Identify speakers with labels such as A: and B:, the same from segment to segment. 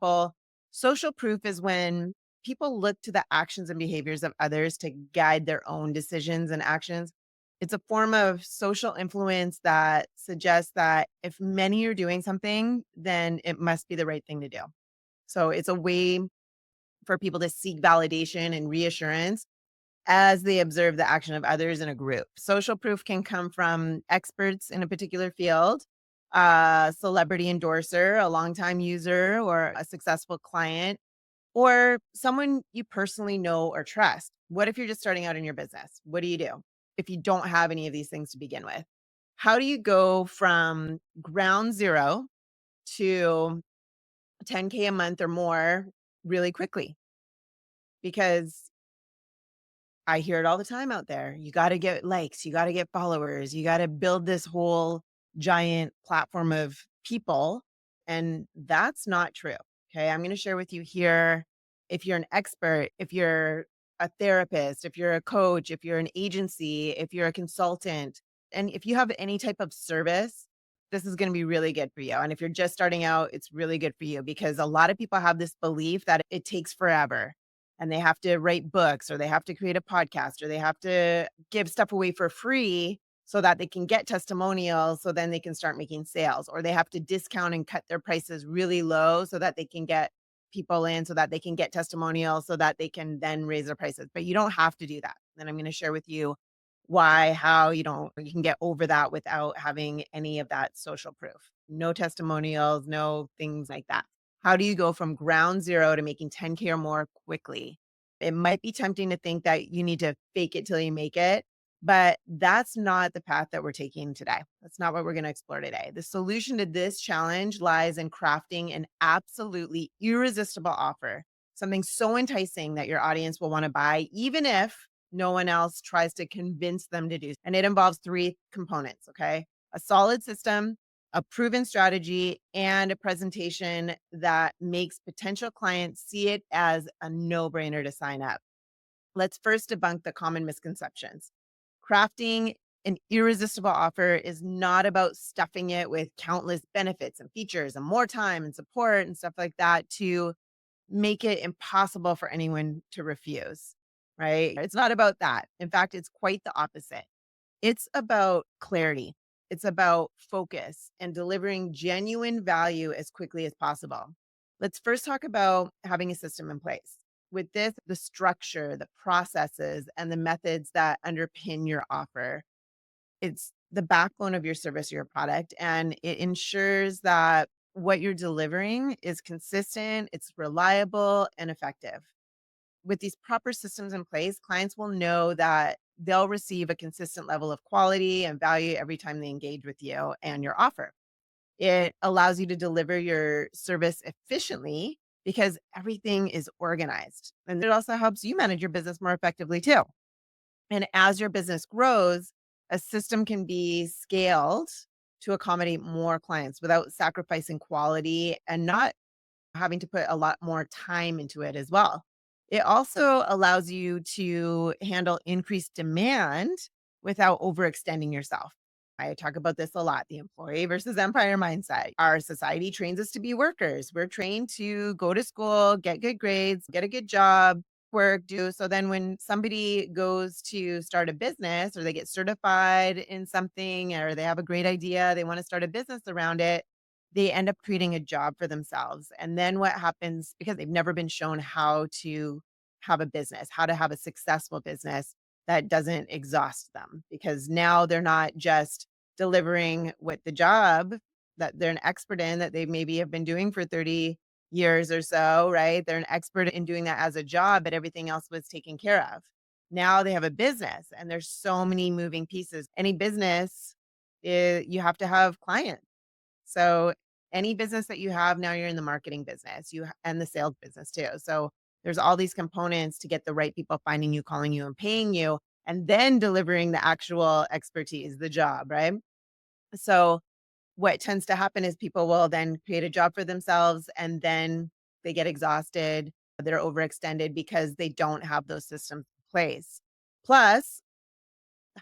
A: example, social proof is when people look to the actions and behaviors of others to guide their own decisions and actions. It's a form of social influence that suggests that if many are doing something, then it must be the right thing to do. So it's a way for people to seek validation and reassurance as they observe the action of others in a group. Social proof can come from experts in a particular field, a celebrity endorser, a longtime user, or a successful client, or someone you personally know or trust. What if you're just starting out in your business? What do you do if you don't have any of these things to begin with? How do you go from ground zero to 10K a month or more really quickly? Because I hear it all the time out there. You got to get likes, you got to get followers, you got to build this whole giant platform of people. And that's not true. Okay. I'm going to share with you here, if you're an expert, if you're a therapist, if you're a coach, if you're an agency, if you're a consultant, and if you have any type of service, this is going to be really good for you. And if you're just starting out, it's really good for you because a lot of people have this belief that it takes forever and they have to write books or they have to create a podcast or they have to give stuff away for free so that they can get testimonials so then they can start making sales, or they have to discount and cut their prices really low so that they can get people in, so that they can get testimonials, so that they can then raise their prices. But you don't have to do that. And I'm going to share with you why, how you can get over that without having any of that social proof. No testimonials, no things like that. How do you go from ground zero to making 10K or more quickly? It might be tempting to think that you need to fake it till you make it, but that's not the path that we're taking today. That's not what we're going to explore today. The solution to this challenge lies in crafting an absolutely irresistible offer, something so enticing that your audience will want to buy, even if no one else tries to convince them to do. And it involves three components, okay? A solid system, a proven strategy, and a presentation that makes potential clients see it as a no-brainer to sign up. Let's first debunk the common misconceptions. Crafting an irresistible offer is not about stuffing it with countless benefits and features and more time and support and stuff like that to make it impossible for anyone to refuse, right? It's not about that. In fact, it's quite the opposite. It's about clarity. It's about focus and delivering genuine value as quickly as possible. Let's first talk about having a system in place. With this, the structure, the processes, and the methods that underpin your offer. It's the backbone of your service or your product, and it ensures that what you're delivering is consistent, it's reliable, and effective. With these proper systems in place, clients will know that they'll receive a consistent level of quality and value every time they engage with you and your offer. It allows you to deliver your service efficiently because everything is organized. And it also helps you manage your business more effectively too. And as your business grows, a system can be scaled to accommodate more clients without sacrificing quality and not having to put a lot more time into it as well. It also allows you to handle increased demand without overextending yourself. I talk about this a lot, the employee versus empire mindset. Our society trains us to be workers. We're trained to go to school, get good grades, get a good job, work, do. So then when somebody goes to start a business or they get certified in something or they have a great idea, they want to start a business around it, they end up creating a job for themselves. And then what happens, because they've never been shown how to have a business, how to have a successful business that doesn't exhaust them, because now they're not just delivering what the job that they're an expert in that they maybe have been doing for 30 years or so, right? They're an expert in doing that as a job, but everything else was taken care of. Now they have a business and there's so many moving pieces. Any business, you have to have clients. So any business that you have now, you're in the marketing business, and the sales business too. So there's all these components to get the right people finding you, calling you, and paying you, and then delivering the actual expertise, the job, right? So what tends to happen is people will then create a job for themselves and then they get exhausted, they're overextended because they don't have those systems in place. Plus,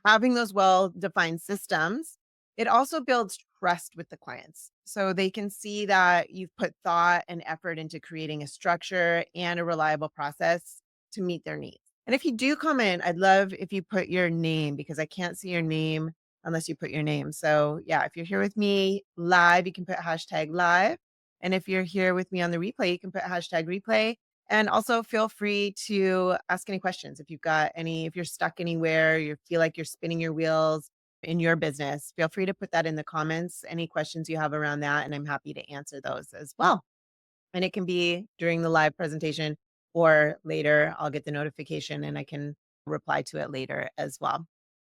A: having those well-defined systems It also builds trust with the clients. So they can see that you've put thought and effort into creating a structure and a reliable process to meet their needs. And if you do comment, I'd love if you put your name because I can't see your name unless you put your name. So yeah, if you're here with me live, you can put hashtag live. And if you're here with me on the replay, you can put hashtag replay. And also feel free to ask any questions. If you've got any, if you're stuck anywhere, you feel like you're spinning your wheels in your business, feel free to put that in the comments, any questions you have around that, and I'm happy to answer those as well. And it can be during the live presentation or later. I'll get the notification and I can reply to it later as well.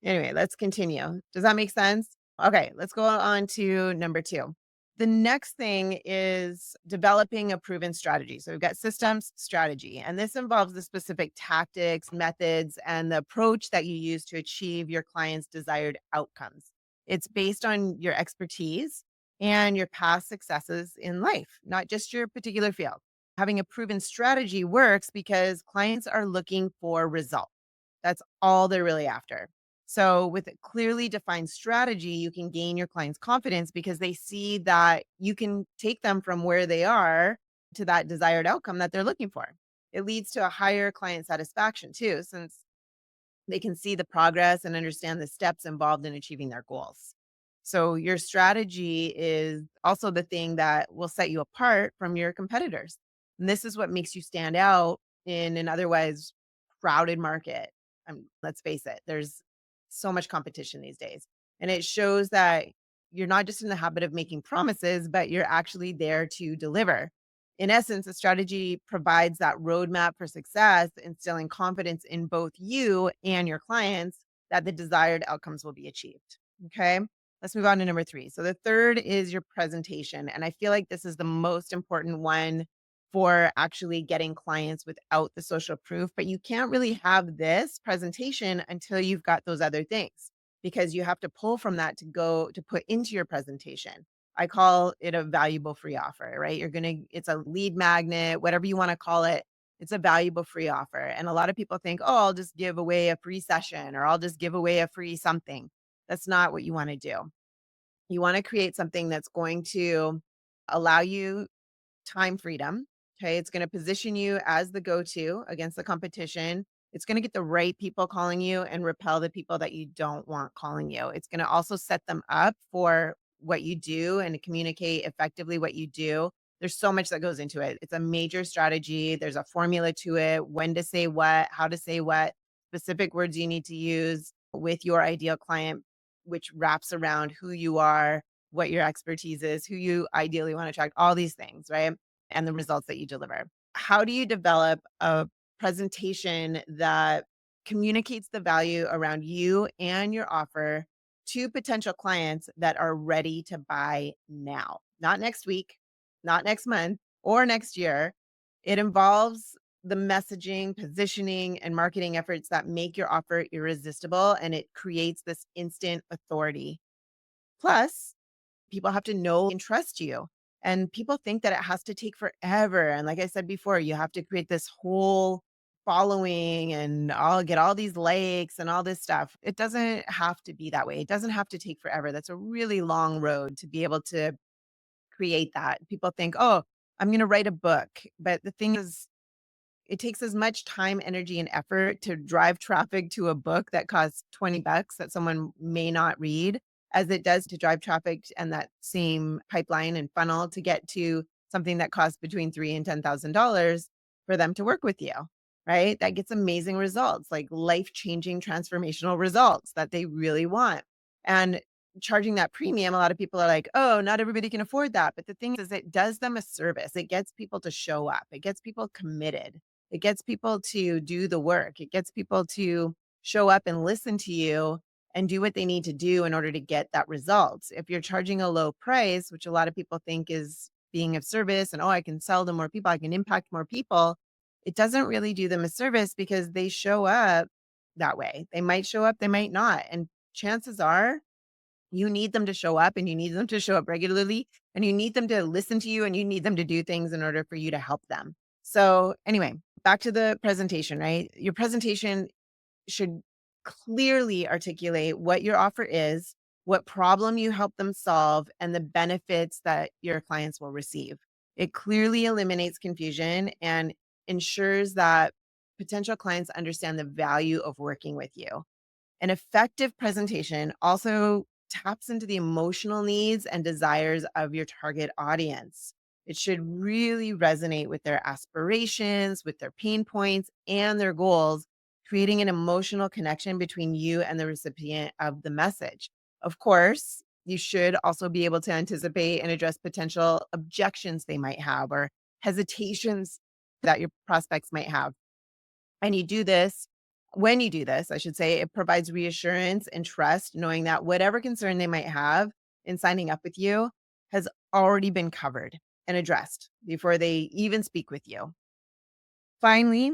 A: Anyway, let's continue. Does that make sense? Okay, let's go on to number 2. The next thing is developing a proven strategy. So we've got systems, strategy, and this involves the specific tactics, methods, and the approach that you use to achieve your client's desired outcomes. It's based on your expertise and your past successes in life, not just your particular field. Having a proven strategy works because clients are looking for results. That's all they're really after. So, with a clearly defined strategy, you can gain your client's confidence because they see that you can take them from where they are to that desired outcome that they're looking for. It leads to a higher client satisfaction too, since they can see the progress and understand the steps involved in achieving their goals. So, your strategy is also the thing that will set you apart from your competitors. And this is what makes you stand out in an otherwise crowded market. Let's face it, there's so much competition these days. And it shows that you're not just in the habit of making promises, but you're actually there to deliver. In essence, a strategy provides that roadmap for success, instilling confidence in both you and your clients that the desired outcomes will be achieved. Okay. Let's move on to number 3. So the third is your presentation. And I feel like this is the most important one for actually getting clients without the social proof. But you can't really have this presentation until you've got those other things because you have to pull from that to go to put into your presentation. I call it a valuable free offer, right? It's a lead magnet, whatever you want to call it. It's a valuable free offer. And a lot of people think, oh, I'll just give away a free session or I'll just give away a free something. That's not what you want to do. You want to create something that's going to allow you time freedom. Okay. It's going to position you as the go to against the competition. It's going to get the right people calling you and repel the people that you don't want calling you. It's going to also set them up for what you do and to communicate effectively what you do. There's so much that goes into it. It's a major strategy. There's a formula to it, when to say what, how to say what, specific words you need to use with your ideal client, which wraps around who you are, what your expertise is, who you ideally want to attract, all these things, right? And the results that you deliver. How do you develop a presentation that communicates the value around you and your offer to potential clients that are ready to buy now? Not next week, not next month, or next year. It involves the messaging, positioning, and marketing efforts that make your offer irresistible and it creates this instant authority. Plus, people have to know and trust you. And people think that it has to take forever. And like I said before, you have to create this whole following and I'll get all these likes and all this stuff. It doesn't have to be that way. It doesn't have to take forever. That's a really long road to be able to create that. People think, oh, I'm going to write a book. But the thing is, it takes as much time, energy, and effort to drive traffic to a book that costs $20 that someone may not read as it does to drive traffic and that same pipeline and funnel to get to something that costs between $3 and $10,000 for them to work with you, right? That gets amazing results, like life-changing transformational results that they really want. And charging that premium, a lot of people are like, oh, not everybody can afford that. But the thing is, it does them a service. It gets people to show up. It gets people committed. It gets people to do the work. It gets people to show up and listen to you and do what they need to do in order to get that result. If you're charging a low price, which a lot of people think is being of service and, oh, I can sell to more people, I can impact more people, it doesn't really do them a service because they show up that way. They might show up, they might not. And chances are you need them to show up and you need them to show up regularly and you need them to listen to you and you need them to do things in order for you to help them. So, anyway, back to the presentation, right? Your presentation should clearly articulate what your offer is, what problem you help them solve, and the benefits that your clients will receive. It clearly eliminates confusion and ensures that potential clients understand the value of working with you. An effective presentation also taps into the emotional needs and desires of your target audience. It should really resonate with their aspirations, with their pain points, and their goals, creating an emotional connection between you and the recipient of the message. Of course, you should also be able to anticipate and address potential objections they might have or hesitations that your prospects might have. And you do this when you do this, I should say, it provides reassurance and trust, knowing that whatever concern they might have in signing up with you has already been covered and addressed before they even speak with you. Finally,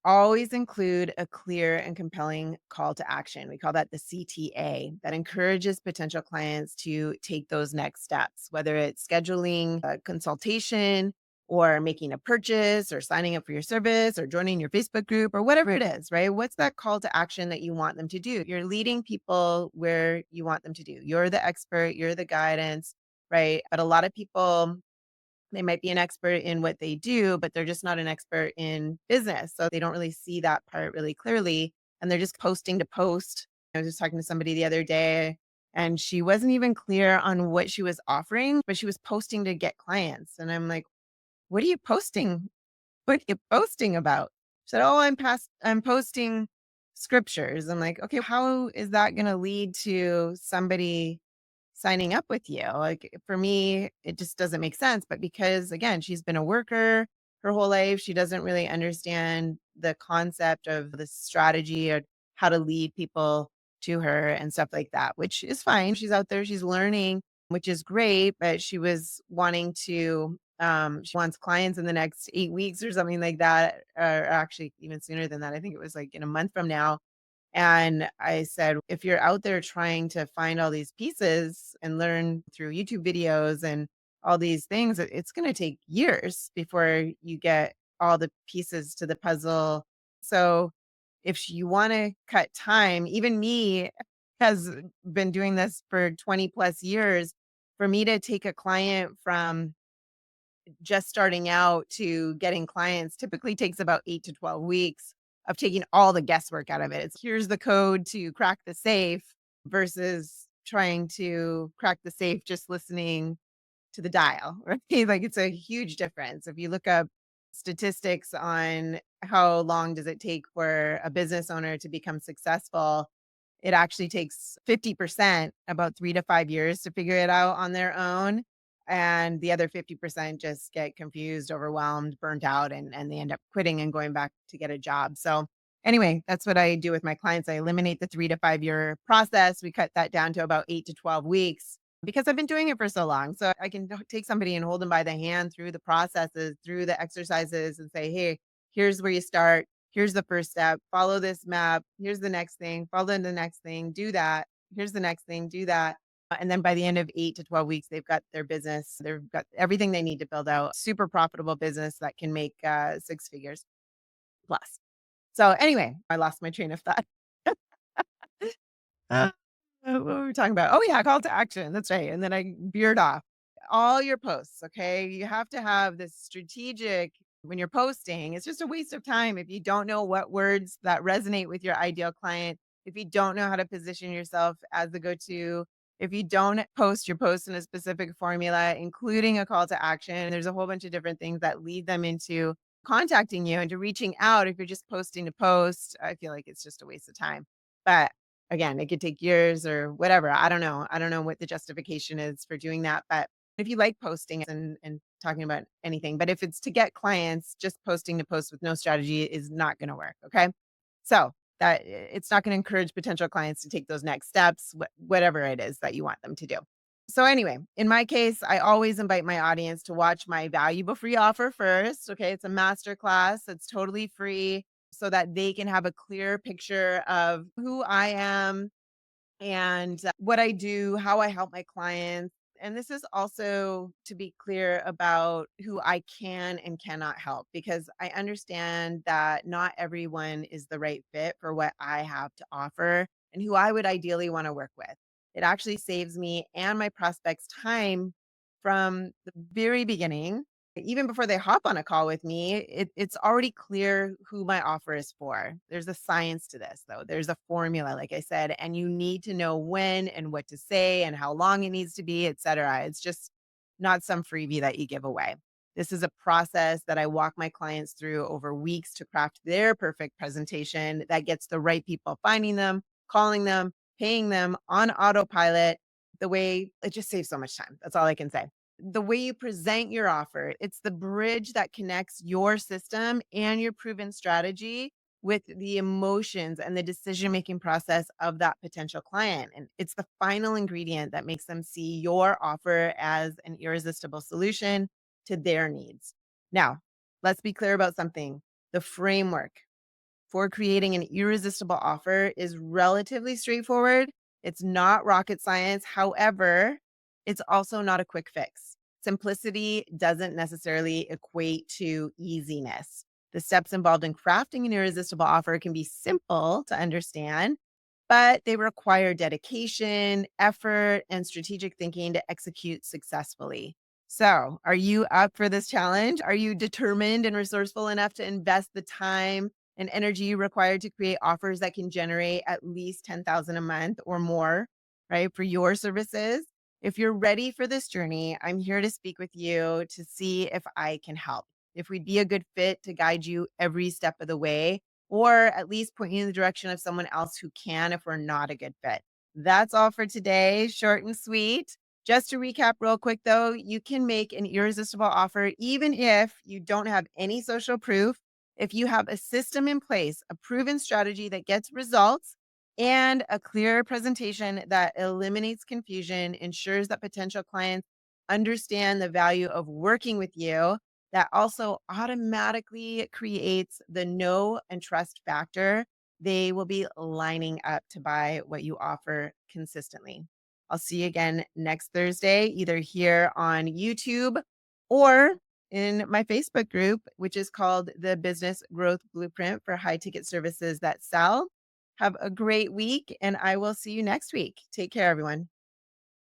A: always include a clear and compelling call to action. We call that the CTA, that encourages potential clients to take those next steps, whether it's scheduling a consultation or making a purchase or signing up for your service or joining your Facebook group or whatever it is, right? What's that call to action that you want them to do? You're leading people where you want them to do. You're the expert, you're the guidance, right? But a lot of people, they might be an expert in what they do, but they're just not an expert in business. So they don't really see that part really clearly. And they're just posting to post. I was just talking to somebody the other day and she wasn't even clear on what she was offering, but she was posting to get clients. And I'm like, what are you posting? What are you posting about? She said, oh, I'm posting scriptures. I'm like, okay, how is that going to lead to somebody signing up with you? Like for me, it just doesn't make sense. But because again, she's been a worker her whole life, she doesn't really understand the concept of the strategy or how to lead people to her and stuff like that, which is fine. She's out there, she's learning, which is great. But she was wanting to, she wants clients in the next 8 weeks or something like that, or actually even sooner than that. I think it was like in a month from now. And I said, if you're out there trying to find all these pieces and learn through YouTube videos and all these things, it's going to take years before you get all the pieces to the puzzle. So if you want to cut time, even me has been doing this for 20 plus years. For me to take a client from just starting out to getting clients typically takes about 8 to 12 weeks of taking all the guesswork out of it. It's here's the code to crack the safe versus trying to crack the safe just listening to the dial, right? Like it's a huge difference. If you look up statistics on how long does it take for a business owner to become successful, it actually takes 50%, about 3 to 5 years to figure it out on their own, and the other 50% just get confused, overwhelmed, burnt out, and they end up quitting and going back to get a job. So, anyway, that's what I do with my clients. I eliminate the 3 to 5 year process. We cut that down to about 8 to 12 weeks because I've been doing it for so long. So, I can take somebody and hold them by the hand through the processes, through the exercises and say, "Hey, here's where you start. Here's the first step. Follow this map. Here's the next thing. Follow the next thing. Do that. Here's the next thing. Do that." And then by the end of 8 to 12 weeks, they've got their business. They've got everything they need to build out super profitable business that can make 6 figures plus. So anyway, I lost my train of thought. Uh, what were we talking about? Oh yeah, call to action. That's right. And then I veered off. All your posts, okay? You have to have this strategic when you're posting. It's just a waste of time if you don't know what words that resonate with your ideal client, if you don't know how to position yourself as the go-to, if you don't post your post in a specific formula, including a call to action. There's a whole bunch of different things that lead them into contacting you and to reaching out. If you're just posting to post, I feel like it's just a waste of time. But again, it could take years or whatever. I don't know. I don't know what the justification is for doing that. But if you like posting and talking about anything, but if it's to get clients, just posting to post with no strategy is not going to work. Okay. So that it's not going to encourage potential clients to take those next steps, whatever it is that you want them to do. So anyway, in my case, I always invite my audience to watch my valuable free offer first. Okay. It's a master class. It's totally free so that they can have a clear picture of who I am and what I do, how I help my clients. And this is also to be clear about who I can and cannot help because I understand that not everyone is the right fit for what I have to offer and who I would ideally want to work with. It actually saves me and my prospects time from the very beginning. Even before they hop on a call with me, it's already clear who my offer is for. There's a science to this, though. There's a formula, like I said, and you need to know when and what to say and how long it needs to be, et cetera. It's just not some freebie that you give away. This is a process that I walk my clients through over weeks to craft their perfect presentation that gets the right people, finding them, calling them, paying them on autopilot. The way it just saves so much time. That's all I can say. The way you present your offer, it's the bridge that connects your system and your proven strategy with the emotions and the decision making process of that potential client. And it's the final ingredient that makes them see your offer as an irresistible solution to their needs. Now, let's be clear about something. The framework for creating an irresistible offer is relatively straightforward. It's not rocket science. However, it's also not a quick fix. Simplicity doesn't necessarily equate to easiness. The steps involved in crafting an irresistible offer can be simple to understand, but they require dedication, effort, and strategic thinking to execute successfully. So, are you up for this challenge? Are you determined and resourceful enough to invest the time and energy required to create offers that can generate at least 10,000 a month or more, right, for your services? If you're ready for this journey, I'm here to speak with you to see if I can help. If we'd be a good fit to guide you every step of the way, or at least point you in the direction of someone else who can if we're not a good fit. That's all for today, short and sweet. Just to recap real quick though, you can make an irresistible offer even if you don't have any social proof, if you have a system in place, a proven strategy that gets results, and a clear presentation that eliminates confusion, ensures that potential clients understand the value of working with you, that also automatically creates the know and trust factor. They will be lining up to buy what you offer consistently. I'll see you again next Thursday, either here on YouTube or in my Facebook group, which is called the Business Growth Blueprint for High Ticket Services That Sell. Have a great week, and I will see you next week. Take care, everyone.